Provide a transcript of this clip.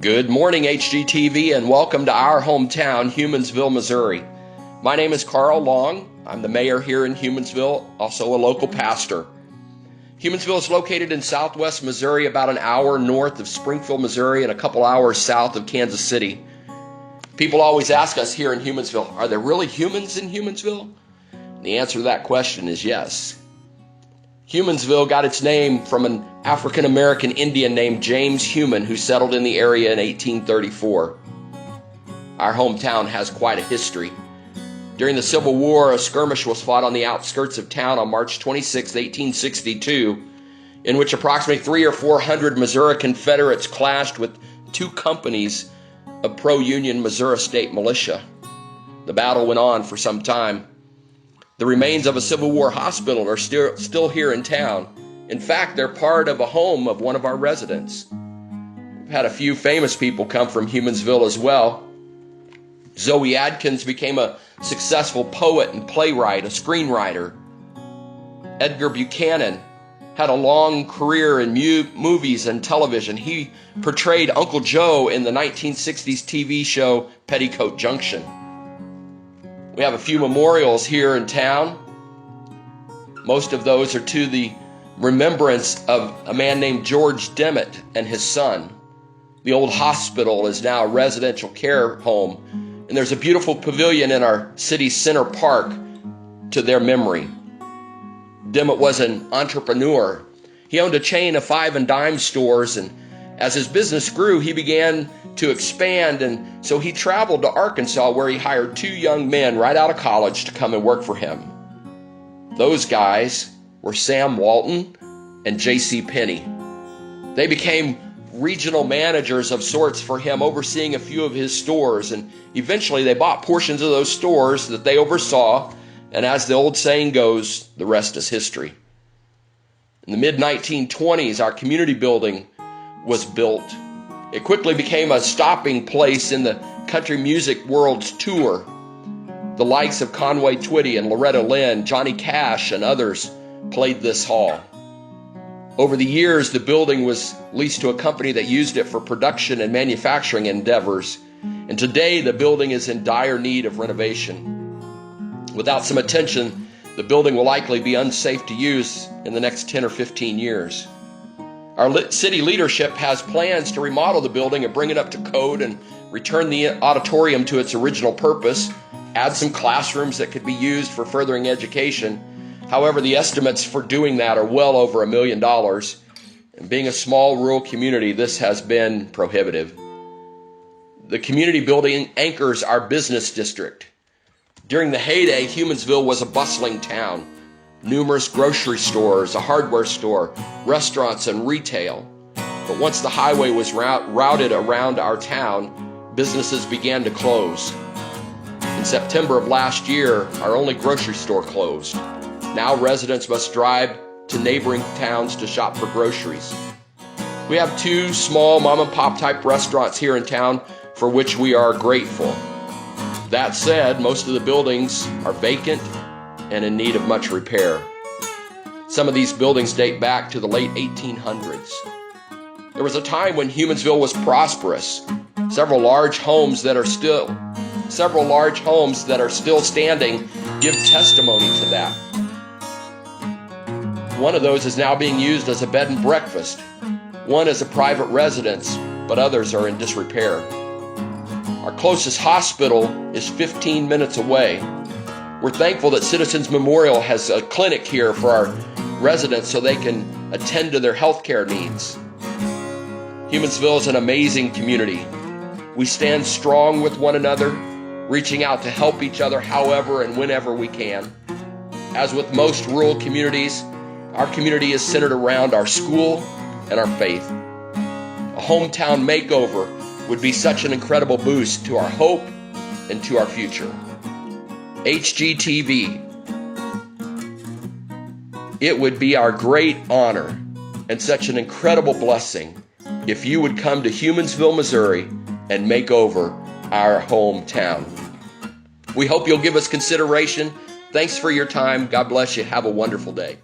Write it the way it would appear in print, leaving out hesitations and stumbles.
Good morning, HGTV, and welcome to our hometown, Humansville, Missouri. My name is Carl Long. I'm the mayor here in Humansville, also a local pastor. Humansville is located in southwest Missouri, about an hour north of Springfield, Missouri, and a couple hours south of Kansas City. People always ask us here in Humansville, are there really humans in Humansville? And the answer to that question is yes. Humansville got its name from an African-American Indian named James Human who settled in the area in 1834. Our hometown has quite a history. During the Civil War, a skirmish was fought on the outskirts of town on March 26, 1862, in which approximately 300 or 400 Missouri Confederates clashed with two companies of pro-Union Missouri State militia. The battle went on for some time. The remains of a Civil War hospital are still here in town. In fact, they're part of a home of one of our residents. We've had a few famous people come from Humansville as well. Zoe Adkins became a successful poet and playwright, a screenwriter. Edgar Buchanan had a long career in movies and television. He portrayed Uncle Joe in the 1960s TV show Petticoat Junction. We have a few memorials here in town. Most of those are to the remembrance of a man named George Dimmitt and his son. The old hospital is now a residential care home, and there's a beautiful pavilion in our city center park to their memory. Dimmitt was an entrepreneur. He owned a chain of 5 and dime stores, and as his business grew, he began to expand, and so he traveled to Arkansas, where he hired 2 young men right out of college to come and work for him. Those guys were Sam Walton and J.C. Penney. They became regional managers of sorts for him, overseeing a few of his stores, and eventually they bought portions of those stores that they oversaw, and as the old saying goes, the rest is history. In the mid-1920s, our community building was built. It quickly became a stopping place in the country music world's tour. The likes of Conway Twitty and Loretta Lynn, Johnny Cash, and others played this hall. Over the years, the building was leased to a company that used it for production and manufacturing endeavors, and today the building is in dire need of renovation. Without some attention, the building will likely be unsafe to use in the next 10 or 15 years. Our city leadership has plans to remodel the building and bring it up to code and return the auditorium to its original purpose, add some classrooms that could be used for furthering education. However, the estimates for doing that are well over $1 million. And being a small rural community, this has been prohibitive. The community building anchors our business district. During the heyday, Humansville was a bustling town. Numerous grocery stores, a hardware store, restaurants, and retail. But once the highway was routed around our town, businesses began to close. In September of last year, our only grocery store closed. Now residents must drive to neighboring towns to shop for groceries. We have 2 small mom-and-pop type restaurants here in town for which we are grateful. That said, most of the buildings are vacant and in need of much repair. Some of these buildings date back to the late 1800s. There was a time when Humansville was prosperous. Several large homes that are still standing give testimony to that. One of those is now being used as a bed and breakfast. One is a private residence, but others are in disrepair. Our closest hospital is 15 minutes away. We're thankful that Citizens Memorial has a clinic here for our residents so they can attend to their health care needs. Humansville is an amazing community. We stand strong with one another, reaching out to help each other however and whenever we can. As with most rural communities, our community is centered around our school and our faith. A hometown makeover would be such an incredible boost to our hope and to our future. HGTV, it would be our great honor and such an incredible blessing if you would come to Humansville, Missouri and make over our hometown. We hope you'll give us consideration. Thanks for your time. God bless you. Have a wonderful day.